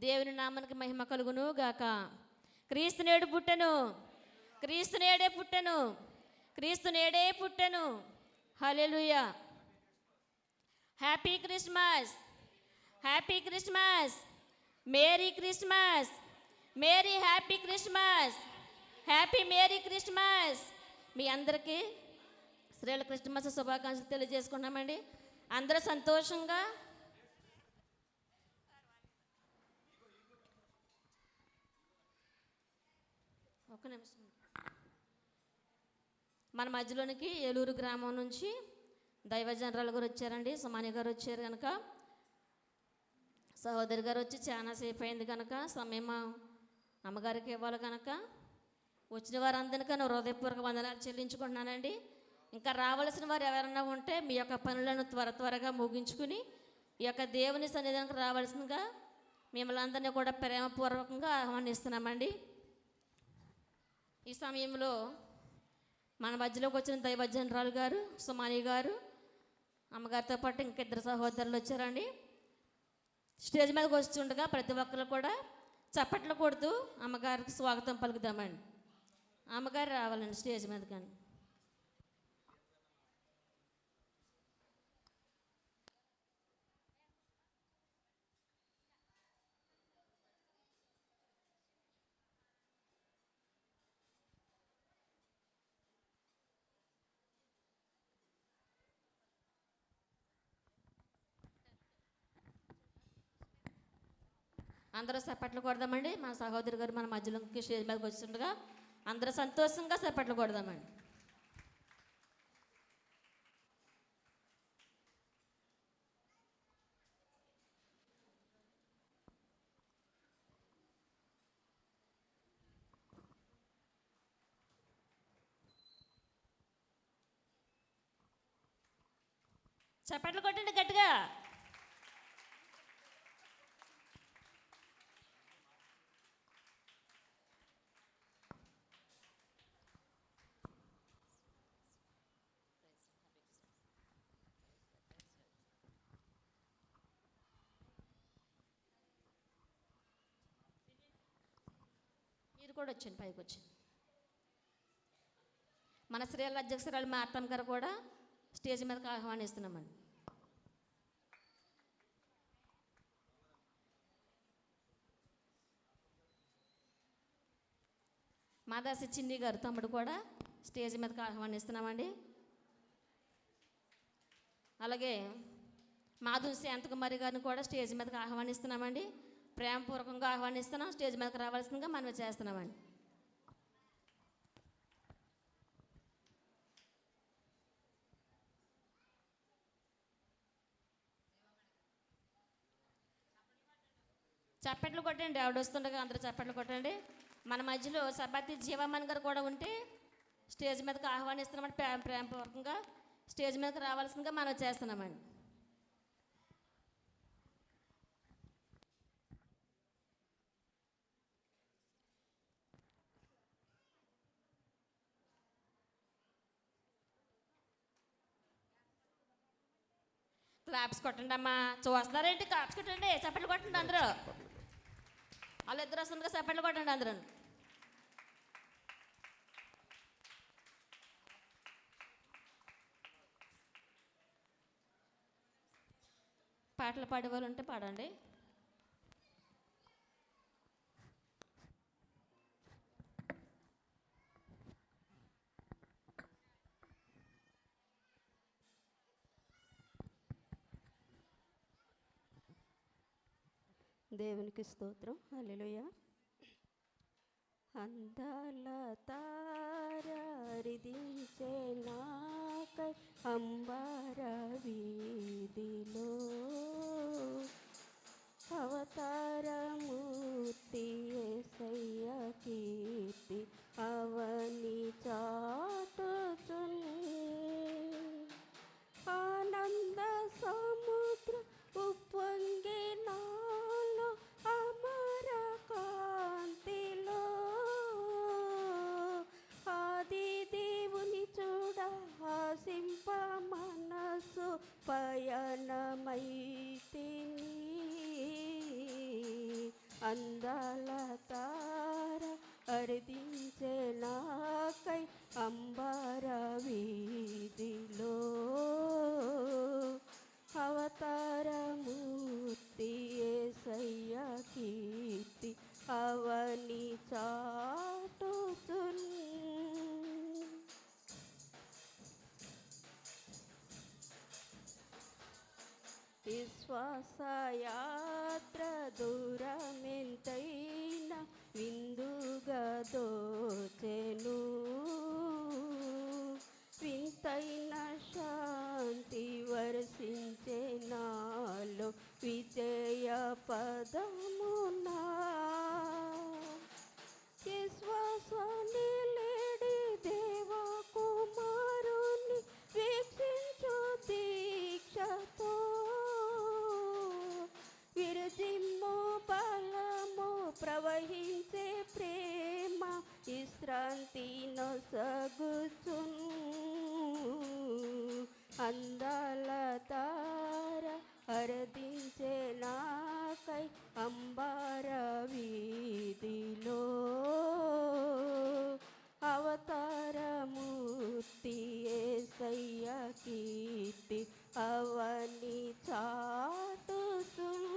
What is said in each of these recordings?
దేవుని నామానికి మహిమ కలుగును గాక. క్రీస్తు నేడు పుట్టెను, క్రీస్తు నేడే పుట్టెను, క్రీస్తు నేడే పుట్టెను. Hallelujah. Happy Christmas, happy Christmas, merry Christmas, merry happy Christmas, happy merry Christmas. మీ అందరికీ శ్రీల క్రిస్మస్ శుభాకాంక్షలు తెలియజేసుకున్నామండి. అందరూ సంతోషంగా ఒక నిమిషం. మన మధ్యలోనికి ఏలూరు గ్రామం నుంచి దైవజనరాలు గారు వచ్చారండి. సుమాని గారు వచ్చారు కనుక, సహోదరి గారు వచ్చి చాలా సేపు అయింది కనుక సమయం అమ్మగారికి ఇవ్వాలి కనుక వచ్చిన వారందరికీ నేను హృదయపూర్వక వందనాలు చెల్లించుకుంటున్నానండి. ఇంకా రావాల్సిన వారు ఎవరైనా ఉంటే మీ యొక్క పనులను త్వరగా ముగించుకుని ఈ యొక్క దేవుని సన్నిధానికి రావాల్సిందిగా మిమ్మల్ని అందరినీ కూడా ప్రేమపూర్వకంగా ఆహ్వానిస్తున్నామండి. ఈ సమయంలో మన మధ్యలోకి వచ్చిన దైవజనరాలు గారు సుమాని గారు, అమ్మగారితో పాటు ఇంకిద్దరు సహోదరులు వచ్చారండి. స్టేజ్ మీదకి వస్తుండగా ప్రతి ఒక్కరు కూడా చప్పట్లు కొడుతూ అమ్మగారికి స్వాగతం పలుకుదామండి. అమ్మగారు రావాలండి స్టేజ్ మీద. కానీ అందరూ చప్పట్లు కొడదామండి. మా సహోదరి గారు మన మధ్యలోకి స్టేజ్ మీదకి వస్తుండగా అందరూ సంతోషంగా చప్పట్లు కొడదామండి. చప్పట్లు కొట్టండి గట్టిగా. మీరు కూడా వచ్చండి, పైకి వచ్చండి. మన శ్రీల అధ్యక్షురాలు మార్తమ్మ గారు కూడా స్టేజ్ మీదకి ఆహ్వానిస్తున్నామండి. మాదాసి చిన్ని గారు తమ్ముడు కూడా స్టేజ్ మీదకి ఆహ్వానిస్తున్నామండి. అలాగే మాధు శాంతకుమారి గారిని కూడా స్టేజ్ మీదకి ఆహ్వానిస్తున్నామండి. ప్రేమపూర్వకంగా ఆహ్వానిస్తున్నాం. స్టేజ్ మీదకి రావాల్సిందిగా మనం చేస్తున్నామండి. చప్పట్లు కొట్టండి. ఆవిడ వస్తుండగా అందరూ చప్పట్లు కొట్టండి. మన మధ్యలో సబాతి జీవమ్మన్ గారు కూడా ఉంటే స్టేజ్ మీదకి ఆహ్వానిస్తున్నామండి. ప్రేమపూర్వకంగా స్టేజ్ మీదకి రావాల్సిందిగా మనం చేస్తున్నామండి. క్లాప్స్ కొట్టండి అమ్మా. చూస్తున్నారేంటి? క్లాప్స్ కొట్టండి, చప్పట్లు కొట్టండి అందరూ. వాళ్ళు ఇద్దరు వస్తుండగా చప్పట్లు కొట్టండి అందరూ. పాటలు పాడేవాళ్ళు ఉంటే పాడండి. దేవునికి స్తోత్రం. హల్లెలూయా. అందాల తారారిదించే నాకై అంబార వీధిలో అవతారమూర్తి యేసయ్య కీర్తి అవని చాటుచున్ ఆనంద సముద్ర ఉప్పొంగి నాలో అమర కాంతిలో ఆది దేవుని చూడ ఆశింప మనసు పయనమైతిని అందాల తార అరిదించే నాకై అంబార వీధిలో అవతారమూర్తి యేసయ్య కీర్తి అవని చాటుచున్ విశ్వాసయాత్ర దూరమెంతైనా విందుగా దోచెను వింతైన శాంతి వర్షించే నాలో విజయ పదమునా విశ్వాసాన్ని లేడి దేవ కుమారుని వీక్షించు దీక్షతో విరజిమ్ము బలము ప్రవహించే ప్రేమ విశ్రాంతి నొసగుచున్ అందాల తార అరదించే నాకై అంబార వీధిలో అవతారమూర్తి యేసయ్య కీర్తి అవని చాటుచున్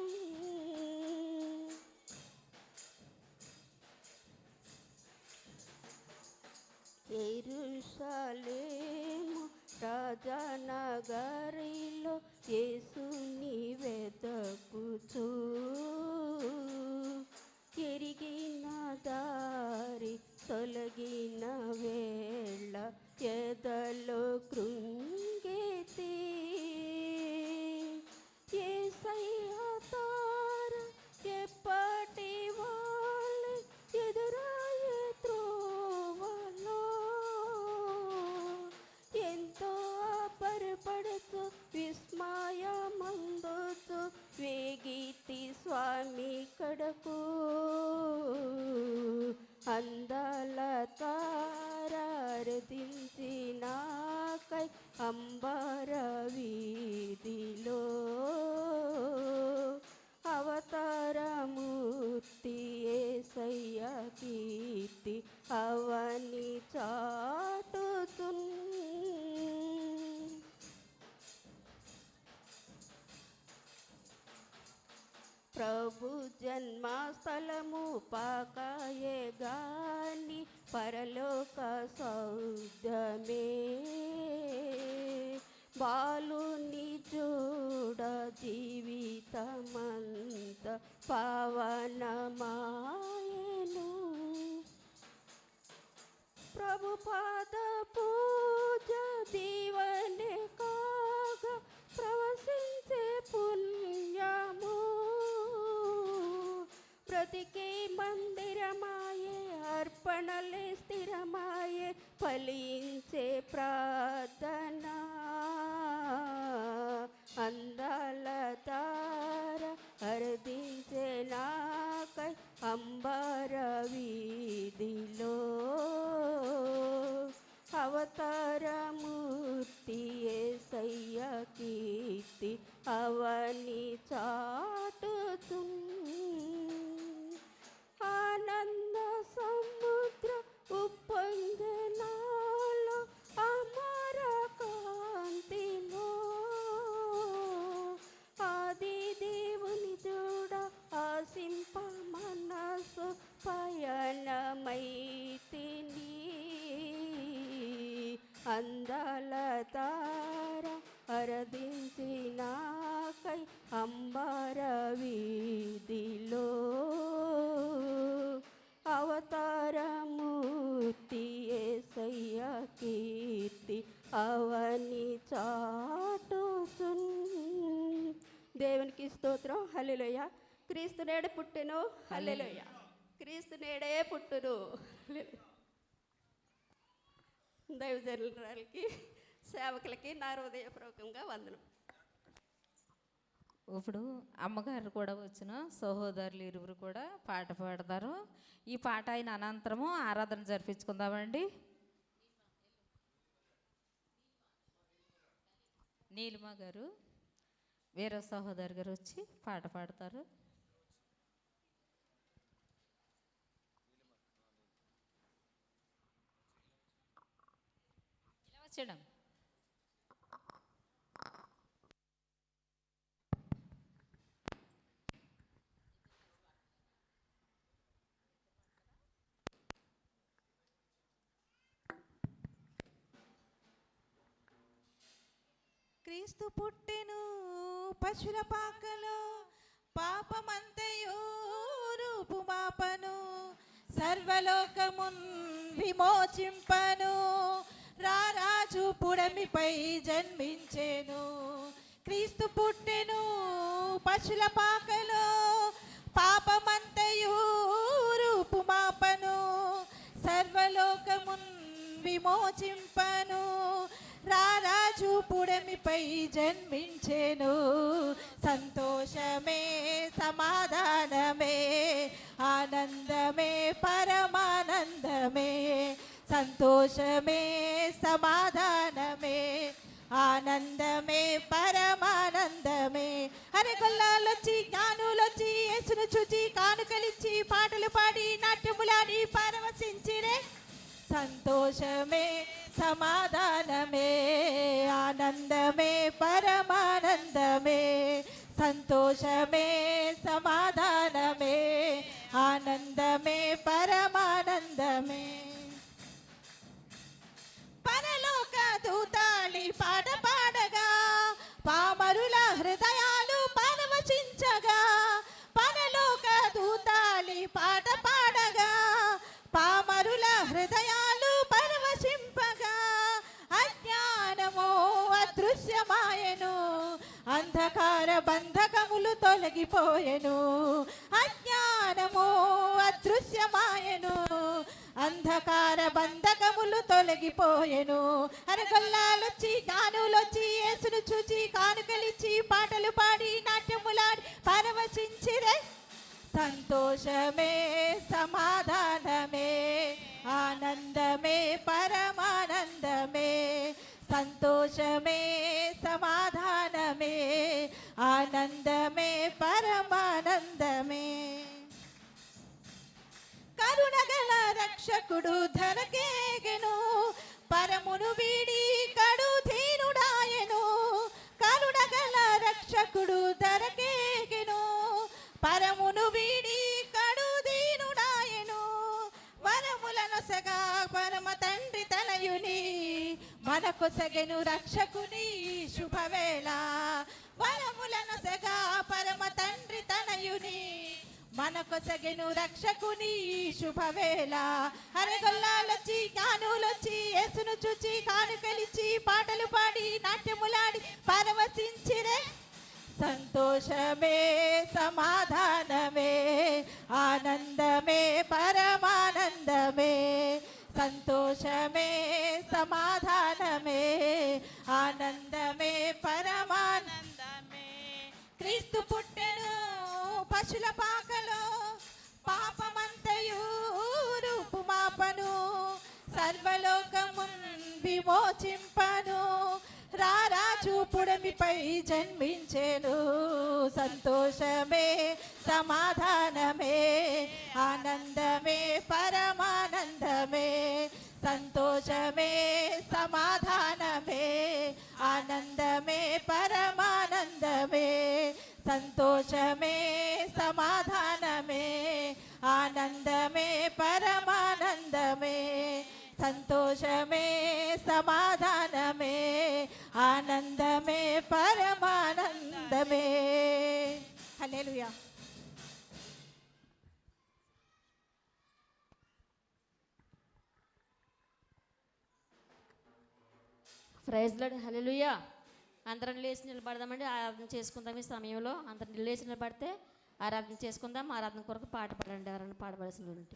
యెరూషలేము రాజనగరిలో యేసుని వెదకుచూ ఎరిగిన దారి తొలగిన వేళ ఎదలో కృంగితి యేసయ్య తార ఎప్పటి వాళ్ళే ఎదురాయే త్రోవలో ఎంతో అపరపడుతూ విస్మయమందుతూ వేగితి స్వామి కడకు అందాల తారారదించి నాకై అంబార వీధిలో అవతారమూర్తి యేసయ్య కీర్తి అవని చాటుచున్ ప్రభు జన్మస్థలము పాకాయే గాని పరలోక సౌద్యమే బాలుని చూడ జీవితమంత పావనమాయను ప్రభు పాద పూజ దీవనే కాగా ప్రవశించే పుణ్యము బ్రతికే మందిరమాయే అర్పణలే స్థిరమాయే ఫలించే ప్రార్థన అందాల తార అరదించే నాకై అంబార వీధిలో అవతారమూర్తి యేసయ్య కీర్తి అవని చాటుచున్ ఆనంద సముద్ర ఉప్పొంగే నాలో అమర కాంతిలో ఆది దేవుని చూడ ఆశింప మనసు పయనమైతిని అందాల తార అరదించి నాకై అంబార వీధిలో అవతారమూర్తి యేసయ్య కీర్తి అవని చాటుచున్ దేవునికి స్తోత్రం హల్లెలూయా క్రీస్తు నేడే పుట్టెను హల్లెలూయా క్రీస్తు నేడే పుట్టును హల్లెలూయా దైవజనులకి సేవకులకి నా హృదయపూర్వకంగా వందనం ఇప్పుడు అమ్మగారు కూడా వచ్చిన సహోదరులు ఇరువురు కూడా పాట పాడతారు. ఈ పాట అయిన అనంతరము ఆరాధన జరిపించుకుందామండి. నీలిమ గారు వేరే సహోదరు గారు వచ్చి పాట పాడతారు. చేయడం. క్రీస్తు పుట్టెను పశుల పాకలో, పాపమంతయు రూపుమాపను, సర్వలోకమున్ విమోచింపను, రారాజు పుడమిపై జన్మించెను. క్రీస్తు పుట్టెను పశుల పాకలో, పాపమంతయు రూపుమాపను, సర్వలోకమున్ విమోచింపను, రారాజు పుడమిపై జన్మించెను. సంతోషమే సమాధానమే ఆనందమే పరమానందమే, సంతోషమే సమాధానమే ఆనందమే పరమానందమే. అరే గొల్లాలొచ్చి జ్ఞానులొచ్చి యేసును చూచి కానుకలిచ్చి పాటలు పాడి నాట్యములాడి పరవశించిరే. సంతోషమే సమాధానమే ఆనందమే పరమానందమే, సంతోషమే సమాధానమే ఆనందమే పరమానందమే. పరలోక దూతాళి పాట పాడగా, పామరుల హృదయాలు పరవశించగా, పరలోక దూతాళి పాట పాడగా, పామరుల హృదయాలు పరవశింపగా, అజ్ఞానము అదృశ్యమాయెను, అంధకార బంధకములు తొలగిపోయెను. అజ్ఞానము అదృశ్యమాయెను, అంధకార బంధకములు తొలగిపోయెను. అరగొల్లాలొచ్చి జ్ఞానులొచ్చి యేసును చూచి కానుకలిచ్చి పాటలు పాడి నాట్యములాడి పరవశించిరే. సంతోషమే సమాధానమే ఆనందమే పరమానందమే, సంతోషమే సమాధానమే ఆనందమే పరమానందమే. కరుణగల రక్షకుడు ధరకేగెను, పరమును వీడి కడు ధీనుడాయెను. కరుణగల రక్షకుడు ధరకేగెను, పరమును వీడి కడు దీనుడాయెను. వరములనొసగా పరమ తండ్రి తనయుని, మనకొసగెను రక్షకుని శుభవేళ. వరములనొసగా పరమ తండ్రి తనయుని, మనకొసగెను రక్షకుని శుభవేళ. అరగొల్లాలొచ్చి జ్ఞానులొచ్చి యేసును చూచి కానుకలిచ్చి పాటలు పాడి నాట్యములాడి పరవశించిరే. సంతోషమే సమాధానమే ఆనందమే పరమానందమే, సంతోషమే సమాధానమే ఆనందమే పరమానందమే. క్రీస్తు పుట్టెను పశుల పాకలో, పాపమంతయు రూపుమాపను, సర్వలోకమున్ విమోచింపను, రారాజు పుడమిపై జన్మించెను. సంతోషమే సమాధానమే ఆనందమే పరమానందమే, సంతోషమే సమాధానమే ఆనందమే పరమానందమే, సంతోషమే సమాధానమే ఆనందమే పరమానందమే, సంతోషమే సమాధానమే ఆనందమే పరమానందమే. హల్లెలూయా. ప్రైజ్ లార్డ్, హల్లెలూయా. అందరం లేచి నిలబడదామండి, ఆరాధన చేసుకుందాం. ఈ సమయంలో అందరం లేచి నిలబడితే ఆరాధన చేసుకుందాం. ఆరాధన కొరకు పాట పాడండి, ఎవరైనా పాడవలసిన ఉంటే.